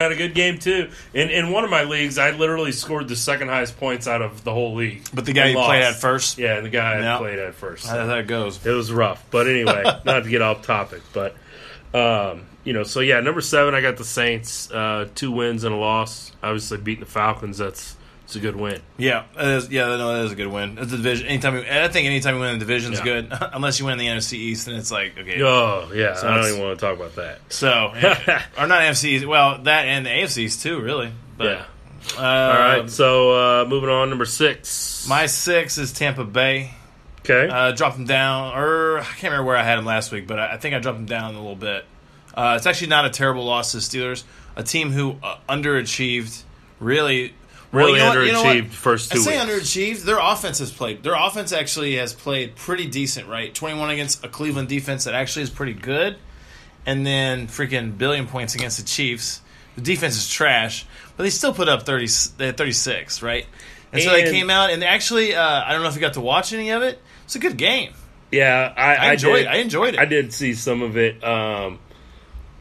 had a good game too. In one of my leagues, I literally scored the second highest points out of the whole league. But the guy you played at first? Yeah, the guy I played at first. That's how it goes. It was rough. But anyway, not to get off topic. But, so yeah, number 7, I got the Saints. 2 wins and a loss. Obviously beating the Falcons, it's a good win. Yeah, it is. Yeah, no, it is a good win. It's a division. I think anytime you win a division is good, unless you win the NFC East, and it's like, okay. Oh, yeah, so I don't even want to talk about that. So, or not NFC East, well, that and the AFC East too, really. But, yeah. All right, so moving on, number 6. My 6 is Tampa Bay. Okay. Dropped them down, or I can't remember where I had them last week, but I think I dropped them down a little bit. It's actually not a terrible loss to the Steelers, a team who underachieved, really underachieved first 2 weeks. I say underachieved. Their offense actually has played pretty decent, right? 21 against a Cleveland defense that actually is pretty good, and then freaking billion points against the Chiefs. The defense is trash, but they still put up 36, right? And so they came out, and actually, I don't know if you got to watch any of it. It's a good game. Yeah, I enjoyed it. I did see some of it.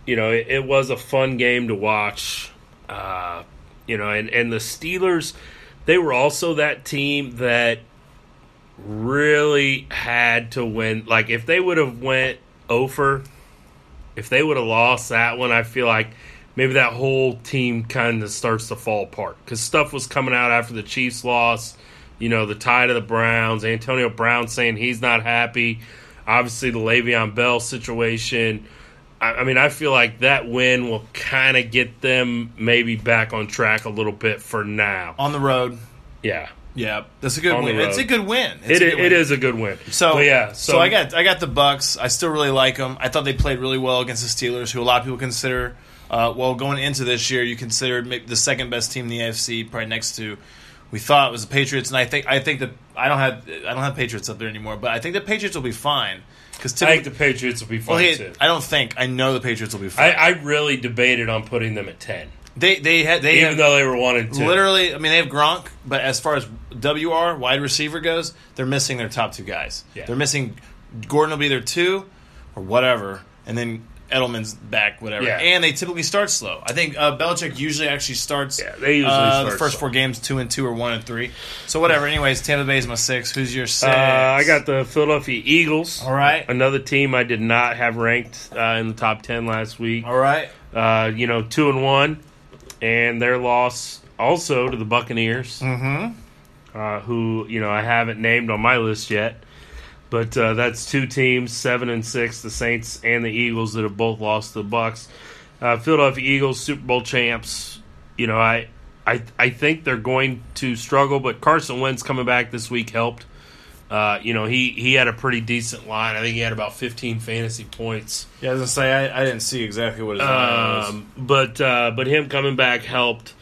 It was a fun game to watch. And the Steelers, they were also that team that really had to win. Like, if they would have went over, if they would have lost that one, I feel like maybe that whole team kind of starts to fall apart. Because stuff was coming out after the Chiefs lost, the tie to the Browns, Antonio Brown saying he's not happy, obviously the Le'Veon Bell situation. I feel like that win will kind of get them maybe back on track a little bit for now. On the road. Yeah. Yeah, that's a good win. It's a good win. It is a good win. So I got the Bucks. I still really like them. I thought they played really well against the Steelers, who a lot of people consider, going into this year, you considered the second best team in the AFC, probably next to, we thought it was the Patriots, and I think that I don't have Patriots up there anymore, but I think the Patriots will be fine. I think the Patriots will be fine too. I know the Patriots will be fine. I really debated on putting them at 10. Even though they were 1 and 2. Literally, they have Gronk, but as far as WR, wide receiver goes, they're missing their top 2 guys. Yeah. They're missing Gordon will be their 2 or whatever, and then Edelman's back, whatever. Yeah. And they typically start slow. I think Belichick usually actually starts they usually start the first slow. 4 games 2-2 or 1-3. So whatever. Anyways, Tampa Bay is my 6. Who's your 6? I got the Philadelphia Eagles. All right. Another team I did not have ranked in the top 10 last week. All right. 2-1, and their loss also to the Buccaneers, who I haven't named on my list yet. But that's 2 teams, 7 and 6, the Saints and the Eagles, that have both lost to the Bucs. Philadelphia Eagles, Super Bowl champs. I think they're going to struggle, but Carson Wentz coming back this week helped. He had a pretty decent line. I think he had about 15 fantasy points. Yeah, I was gonna say I didn't see exactly what his line was. But him coming back helped,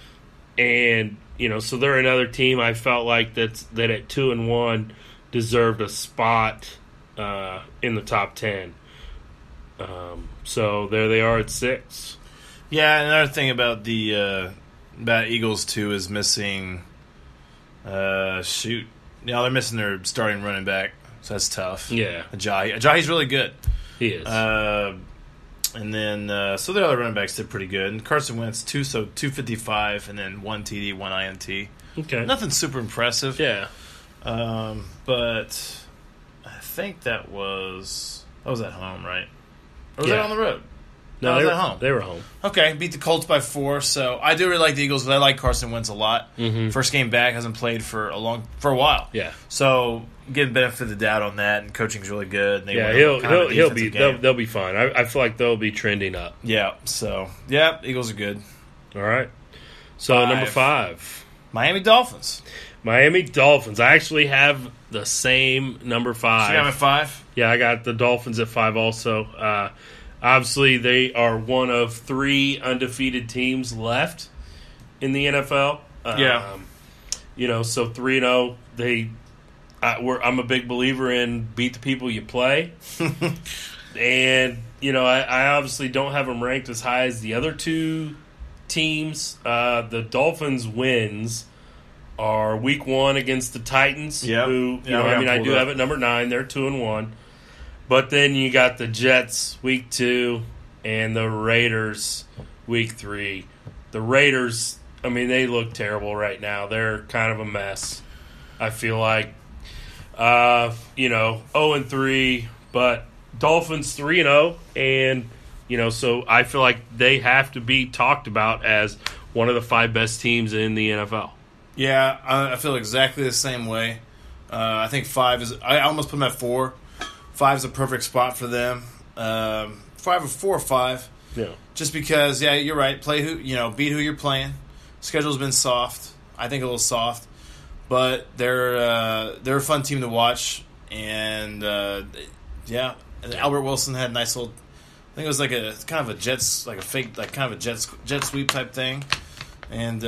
and so they're another team I felt like that at 2-1. Deserved a spot in the top 10. So there they are at 6. Yeah, another thing about the Eagles too is missing. They're missing their starting running back, so that's tough. Yeah, Ajayi's really good. He is. And then so the other running backs did pretty good. And Carson Wentz 255, and then 1 TD, 1 INT. Okay, nothing super impressive. Yeah. But I think that was at home, right? Or was that on the road? No, they were at home. They were home. Okay, beat the Colts by 4. So I do really like the Eagles, but I like Carson Wentz a lot. Mm-hmm. First game back, hasn't played for a while. Yeah. So getting benefit of the doubt on that, and coaching's really good. He'll be. They'll be fine. I feel like they'll be trending up. Yeah. So Eagles are good. All right. So number 5, Miami Dolphins. Miami Dolphins. I actually have the same number 5. So you got at 5? Yeah, I got the Dolphins at 5 also. Obviously, they are one of 3 undefeated teams left in the NFL. So 3-0. I'm a big believer in beat the people you play. And, I obviously don't have them ranked as high as the other 2 teams. The Dolphins' wins are week 1 against the Titans, who, I do have at number 9. They're 2-1. But then you got the Jets week 2 and the Raiders week 3. the Raiders, I mean, they look terrible right now. They're kind of a mess. I feel like, 0-3, but Dolphins 3-0, and so I feel like they have to be talked about as one of the 5 best teams in the NFL. Yeah, I feel exactly the same way. I think 5 is. I almost put them at 4. 5 is a perfect spot for them. 5 or 4 or 5. Yeah. Just because, yeah, you're right. Play beat who you're playing. Schedule's been soft. I think a little soft, but they're a fun team to watch. And yeah, and Albert Wilson had a nice little. I think it was like a kind of a Jets, like a fake, like kind of a jet sweep type thing, and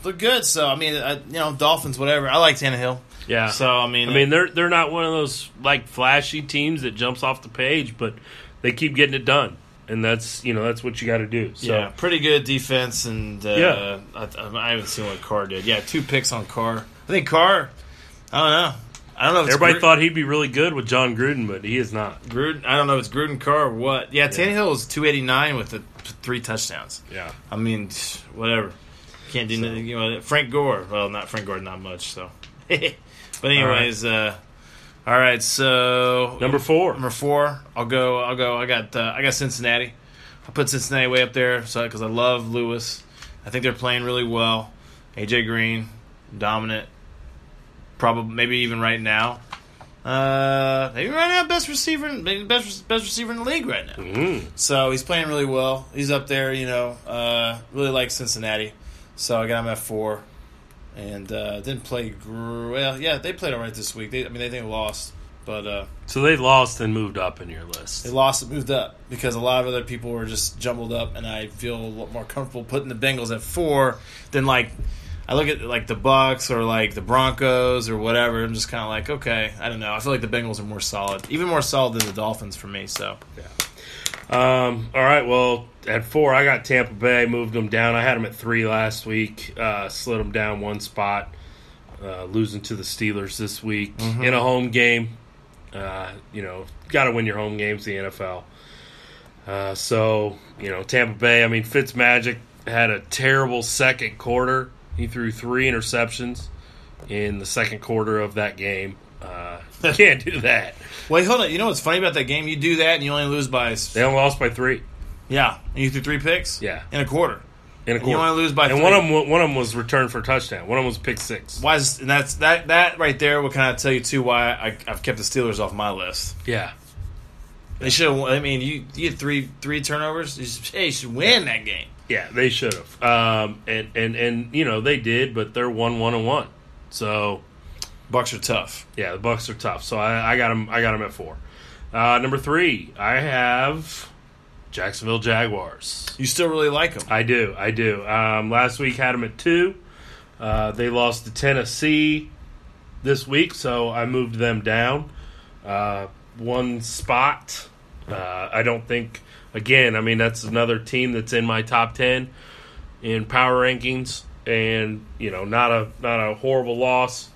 looked good. So I mean, Dolphins, whatever. I like Tannehill. Yeah. So I mean, they're not one of those like flashy teams that jumps off the page, but they keep getting it done, and that's what you got to do. So. Yeah, pretty good defense, and yeah. I haven't seen what Carr did. Yeah, 2 picks on Carr. I think Carr. I don't know. If it's everybody thought he'd be really good with John Gruden, but he is not. Gruden. I don't know if it's Gruden, Carr, or what. Yeah, Tannehill was 289 with the 3 touchdowns. Yeah. I mean, whatever. Can't do nothing. Frank Gore. Well, not Frank Gore, not much. So, but anyways, all right. So number 4. Number 4. I'll go. I got Cincinnati. I put Cincinnati way up there, because I love Lewis. I think they're playing really well. AJ Green, dominant. Probably, maybe even right now. Maybe right now, best receiver in the league right now. Mm-hmm. So he's playing really well. He's up there, really like Cincinnati. So I got him at 4, and didn't play. Well, yeah, they played all right this week. They lost, but so they lost and moved up in your list. They lost and moved up because a lot of other people were just jumbled up, and I feel a lot more comfortable putting the Bengals at 4 than I look at like the Bucks or like the Broncos or whatever. I'm just kind of like, okay, I don't know. I feel like the Bengals are more solid, even more solid than the Dolphins for me. So, yeah. All right. Well, at 4, I got Tampa Bay. Moved them down. I had them at 3 last week. Slid them down 1 spot. Losing to the Steelers this week in a home game. Got to win your home games. The NFL. So Tampa Bay. I mean, Fitzmagic had a terrible second quarter. He threw 3 interceptions in the second quarter of that game. You can't do that. Wait, hold on. You know what's funny about that game? You do that and you only lose by... They only lost by 3. Yeah. And you threw 3 picks? Yeah. In a quarter. And you only lose by 3. And one of them was returned for a touchdown. One of them was pick 6. And that right there will kind of tell you, too, why I've kept the Steelers off my list. Yeah. They should have... I mean, you had 3 turnovers. You should win that game. Yeah, they should have. And they did, but they're 1-1-1. So Bucks are tough. Yeah, the Bucks are tough. So I got them at 4. Number 3, I have Jacksonville Jaguars. You still really like them? I do. Last week had them at 2. They lost to Tennessee this week, so I moved them down 1 spot. I don't think. Again, I mean, that's another team that's in my top 10 in power rankings, and not a horrible loss.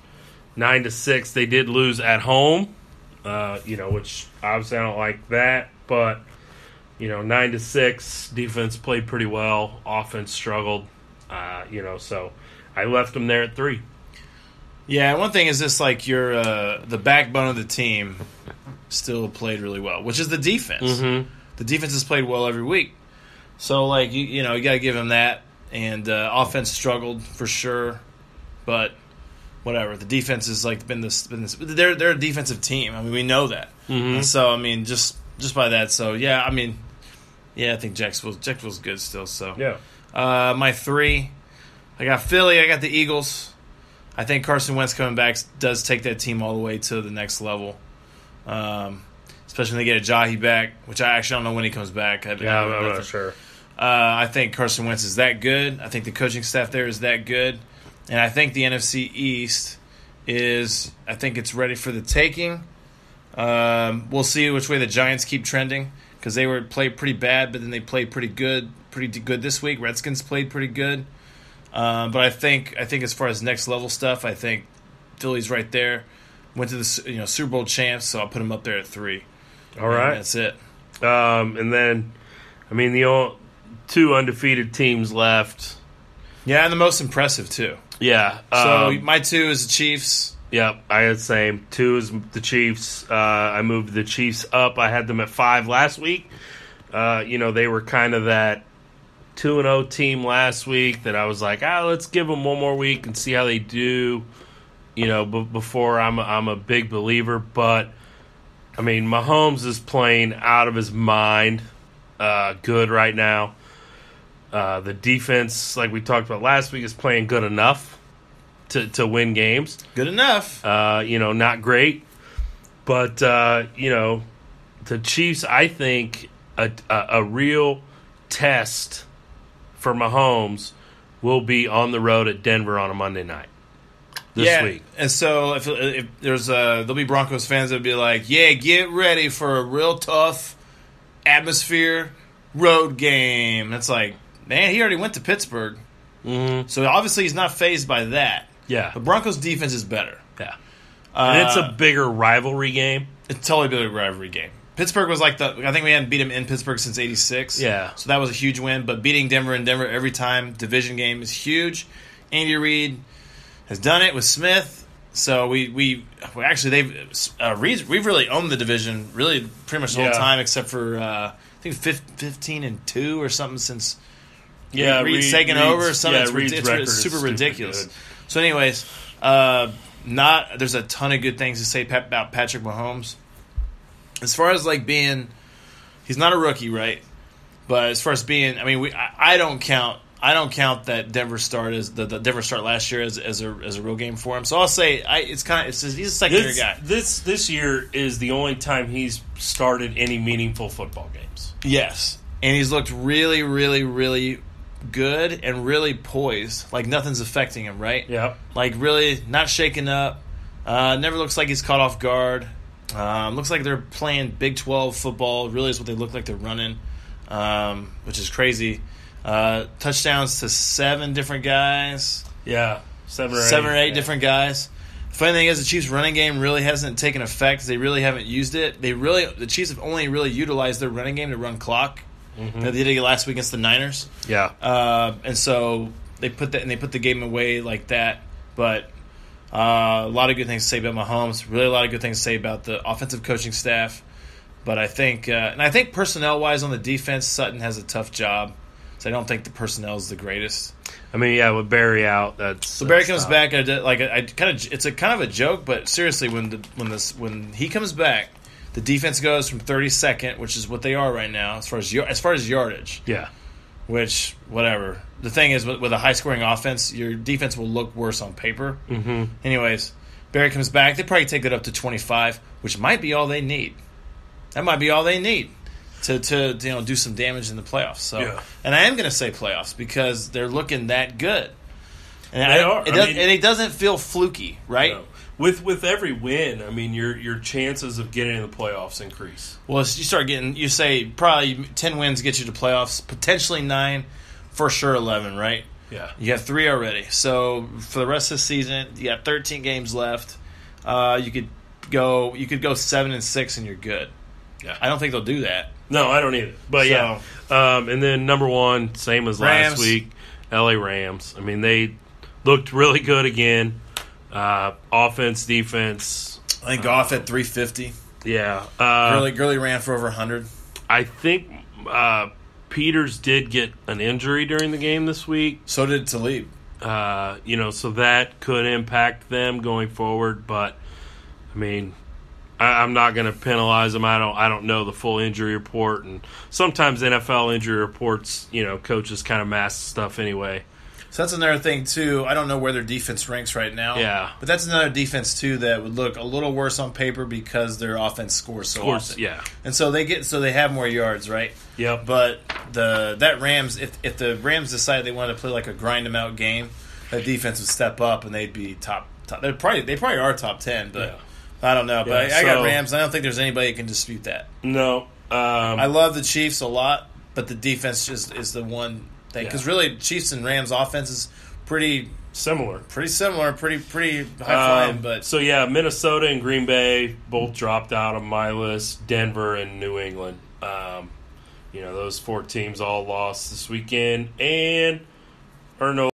9-6. They did lose at home, which obviously I don't like that, but 9-6. Defense played pretty well. Offense struggled, so I left them there at 3. Yeah, one thing is just like the backbone of the team still played really well, which is the defense. Mm-hmm. The defense has played well every week. So, you got to give them that. And offense struggled for sure. But whatever. The defense has been this. They're a defensive team. I mean, we know that. Mm-hmm. And so, I mean, just by that. So, yeah, I mean, I think Jacksonville's good still. So, yeah. My 3, I got Philly. I got the Eagles. I think Carson Wentz coming back does take that team all the way to the next level. Especially when they get Ajayi back, which I actually don't know when he comes back. I'm not sure. I think Carson Wentz is that good. I think the coaching staff there is that good. And I think the NFC East I think it's ready for the taking. We'll see which way the Giants keep trending because they played pretty bad, but then they played pretty good this week. Redskins played pretty good. But I think as far as next level stuff, I think Philly's right there. Went to the Super Bowl champs, so I'll put them up there at 3. All right. That's it. And then, I mean, the 2 undefeated teams left Yeah, and the most impressive, too. Yeah. So my 2 is the Chiefs. Yep, I had the same. 2 is the Chiefs. I moved the Chiefs up. I had them at 5 last week. They were kind of that 2-0 team last week that I was like, let's give them one more week and see how they do. Before I'm a big believer, but I mean, Mahomes is playing out of his mind, good right now. The defense, like we talked about last week, is playing good enough to win games. Good enough. Not great, but the Chiefs, I think, a real test for Mahomes will be on the road at Denver on a Monday night this week. And so if there's there'll be Broncos fans that'll be like, yeah, get ready for a real tough atmosphere road game. It's like, man, he already went to Pittsburgh. Mm-hmm. So obviously he's not fazed by that. Yeah. The Broncos defense is better. Yeah. And it's a bigger rivalry game. It's totally a bigger rivalry game. Pittsburgh was like I think we hadn't beat him in Pittsburgh since '86. Yeah. So that was a huge win. But beating Denver in Denver every time, division game, is huge. Andy Reid has done it with Smith. So we've really owned the division really pretty much the whole time, except for I think 15-2 or something since Reid's taken over or something. It's super ridiculous. So anyways, there's a ton of good things to say about Patrick Mahomes. As far as he's not a rookie, right? But as far as being, I mean, I don't count that Denver start as the Denver start last year as a real game for him. So I'll say he's a second year guy. This year is the only time he's started any meaningful football games. Yes, and he's looked really, really, really good and really poised. Like nothing's affecting him, right? Yeah. Like really not shaken up. Never looks like he's caught off guard. Looks like they're playing Big 12 football. Really is what they look like they're running, which is crazy. Touchdowns to 7 different guys. Yeah, 7 or 8 different guys. Funny thing is, the Chiefs' running game really hasn't taken effect. They really haven't used it. The Chiefs have only really utilized their running game to run clock. Mm-hmm. They did it last week against the Niners. Yeah, and so they put the game away like that. But a lot of good things to say about Mahomes. Really, a lot of good things to say about the offensive coaching staff. But I think, personnel-wise on the defense, Sutton has a tough job. So I don't think the personnel is the greatest. I mean, yeah, with Barry out, Barry comes back. It's a kind of a joke, but seriously, when he comes back, the defense goes from 32nd, which is what they are right now, as far as yardage. Yeah. Which, whatever. The thing is, with a high-scoring offense, your defense will look worse on paper. Mm-hmm. Anyways, Barry comes back. They probably take it up to 25, which might be all they need. That might be all they need to do some damage in the playoffs. So, yeah. And I am going to say playoffs because they're looking that good. And they are. And it doesn't feel fluky, right? No. With every win, I mean, your chances of getting in the playoffs increase. Well, you say probably 10 wins get you to playoffs, potentially 9, for sure 11, right? Yeah. You have 3 already. So for the rest of the season, you got 13 games left. You could go 7-6 and you're good. Yeah. I don't think they'll do that. No, I don't either. But yeah. And then number 1, same as last week, LA Rams. I mean, they looked really good again. Offense, defense. I think Goff at 350. Yeah. Gurley ran for over 100. I think Peters did get an injury during the game this week. So did Talib. So that could impact them going forward. But, I mean, I'm not going to penalize them. I don't know the full injury report. And sometimes NFL injury reports, coaches kind of mask stuff anyway. So that's another thing, too. I don't know where their defense ranks right now. Yeah. But that's another defense, too, that would look a little worse on paper because their offense scores so often. Yeah. And so they have more yards, right? Yep. But that Rams, if the Rams decided they wanted to play like a grind-them-out game, that defense would step up and they'd be top. They probably are top 10, but yeah. I don't know. But I got Rams. I don't think there's anybody that can dispute that. No. I love the Chiefs a lot, but the defense just is the one thing. Because really, Chiefs and Rams offense is pretty similar. Pretty high flying. But so yeah, Minnesota and Green Bay both dropped out of my list. Denver and New England. Those 4 teams all lost this weekend and are no